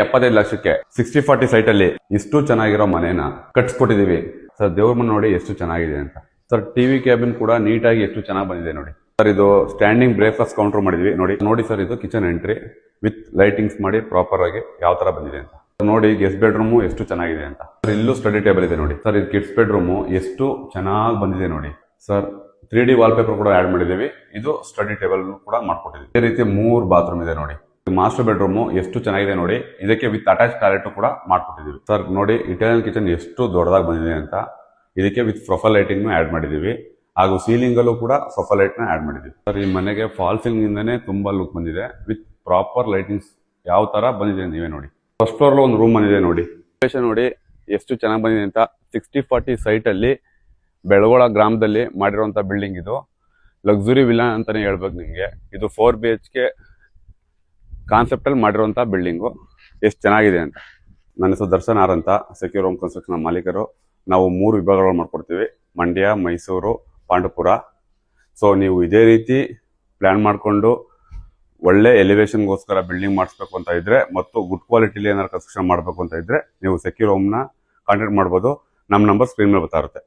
75 ಲಕ್ಷಕ್ಕೆ 60-40 ಸೈಟ್ ಅಲ್ಲಿ ಇಷ್ಟು ಚೆನ್ನಾಗಿರೋ ಮನೇನ ಕಟ್ಸ್ಕೊಟ್ಟಿದೀವಿ ಸರ್. ದೇವ್ರ ಮನೆ ನೋಡಿ ಎಷ್ಟು ಚೆನ್ನಾಗಿದೆ ಅಂತ ಸರ್. ಟಿವಿ ಕ್ಯಾಬಿನ್ ಕೂಡ ನೀಟಾಗಿ ಎಷ್ಟು ಚೆನ್ನಾಗಿ ಬಂದಿದೆ ನೋಡಿ ಸರ್. ಇದು ಸ್ಟ್ಯಾಂಡಿಂಗ್ ಬ್ರೇಕ್ಫಾಸ್ಟ್ ಕೌಂಟರ್ ಮಾಡಿದ್ವಿ ನೋಡಿ ಸರ್. ಇದು ಕಿಚನ್ ಎಂಟ್ರಿ ವಿತ್ ಲೈಟಿಂಗ್ಸ್ ಮಾಡಿ ಪ್ರಾಪರ್ ಆಗಿ ಯಾವ ತರ ಬಂದಿದೆ ಅಂತ ನೋಡಿ. ಗೆಸ್ಟ್ ಬೆಡ್ರೂಮ್ ಎಷ್ಟು ಚೆನ್ನಾಗಿದೆ ಅಂತ ಸರ್. ಇಲ್ಲೂ ಸ್ಟಡಿ ಟೇಬಲ್ ಇದೆ ನೋಡಿ ಸರ್. ಇದು ಕಿಡ್ಸ್ ಬೆಡ್ರೂಮ್ ಎಷ್ಟು ಚೆನ್ನಾಗಿ ಬಂದಿದೆ ನೋಡಿ ಸರ್. 3D ವಾಲ್ಪೇಪರ್ ಕೂಡ ಆಡ್ ಮಾಡಿದೀವಿ. ಇದು ಸ್ಟಡಿ ಟೇಬಲ್ ಕೂಡ ಮಾಡ್ಕೊಟ್ಟಿದ್ದೀವಿ. ಇದೇ ರೀತಿ 3 ಬಾತ್ರೂಮ್ ಇದೆ ನೋಡಿ. ಮಾಸ್ಟರ್ ಬೆಡ್ರೂಮ್ ಎಷ್ಟು ಚೆನ್ನಾಗಿದೆ ನೋಡಿ. ಇದಕ್ಕೆ ವಿತ್ ಅಟ್ಯಾಚ್ ಟಾಯ್ಲೆಟ್ ಕೂಡ ಮಾಡ್ಕೊಟ್ಟಿದ್ದೀವಿ ಸರ್. ನೋಡಿ ಇಂಟರ್ನಲ್ ಕಿಚನ್ ಎಷ್ಟು ದೊಡ್ಡದಾಗಿ ಬಂದಿದೆ ಅಂತ. ಇದಕ್ಕೆ ವಿತ್ ಪ್ರೊಫೈಲ್ ಲೈಟಿಂಗ್ ಆಡ್ ಮಾಡಿದೀವಿ. ಹಾಗೂ ಸೀಲಿಂಗ್ ಅಲ್ಲೂ ಕೂಡ ಪ್ರೊಫೈಲ್ ಲೈಟ್ ನ ಆಡ್ ಮಾಡಿದೀವಿ ಸರ್. ಈ ಮನೆಗೆ ಫಾಲ್ ಸೀಲಿಂಗ್ ಇಂದಾನೆ ತುಂಬಾ ಲುಕ್ ಬಂದಿದೆ ವಿತ್ ಪ್ರಾಪರ್ ಲೈಟಿಂಗ್ಸ್ ಯಾವ ತರ ಬಂದಿದೆ ನೀವೇ ನೋಡಿ. ಫಸ್ಟ್ ಫ್ಲೋರ್ ಒಂದು ರೂಮ್ ಬಂದಿದೆ ನೋಡಿ. ನೋಡಿ ಎಷ್ಟು ಚೆನ್ನಾಗಿ ಬಂದಿದೆ ಅಂತ. 60-40 ಸೈಟ್ ಅಲ್ಲಿ ಬೆಳಗೊಳ ಗ್ರಾಮದಲ್ಲಿ ಮಾಡಿರುವಂತ ಬಿಲ್ಡಿಂಗ್ ಇದು. ಲಕ್ಸುರಿ ವಿಲ್ಲಾ ಅಂತಾನೆ ಹೇಳ್ಬೇಕು ನಿಮ್ಗೆ. ಇದು 4 BHK ಕಾನ್ಸೆಪ್ಟ್ ಅಲ್ಲಿ ಮಾಡಿರುವಂತ ಬಿಲ್ಡಿಂಗು ಎಷ್ಟು ಚೆನ್ನಾಗಿದೆ ಅಂತ. ನನ್ನ ಹೆಸರು ದರ್ಶನ್ ಆರ್ ಅಂತ, ಸೆಕ್ಯೂರ್ ಹೋಮ್ ಕನ್ಸ್ಟ್ರಕ್ಷನ್ ಮಾಲೀಕರು. ನಾವು 3 ವಿಭಾಗಗಳು ಮಾಡ್ಕೊಡ್ತೀವಿ: ಮಂಡ್ಯ, ಮೈಸೂರು, ಪಾಂಡವಪುರ. ಸೊ ನೀವು ಇದೇ ರೀತಿ ಪ್ಲಾನ್ ಮಾಡಿಕೊಂಡು ಒಳ್ಳೆ ಎಲಿವೇಶನ್ಗೋಸ್ಕರ ಬಿಲ್ಡಿಂಗ್ ಮಾಡಿಸ್ಬೇಕು ಅಂತ ಇದ್ರೆ ಮತ್ತು ಗುಡ್ ಕ್ವಾಲಿಟಿಲಿ ಏನಾದ್ರು ಕನ್ಸ್ಟ್ರಕ್ಷನ್ ಮಾಡಬೇಕು ಅಂತ ಇದ್ರೆ ನೀವು ಸೆಕ್ಯೂರ್ ಹೋಮ್ನ ಕಾಂಟ್ಯಾಕ್ಟ್ ಮಾಡ್ಬೋದು. ನಮ್ಮ ನಂಬರ್ ಸ್ಕ್ರೀನ್ ಮೇಲೆ ಬರ್ತಾ ಇರುತ್ತೆ.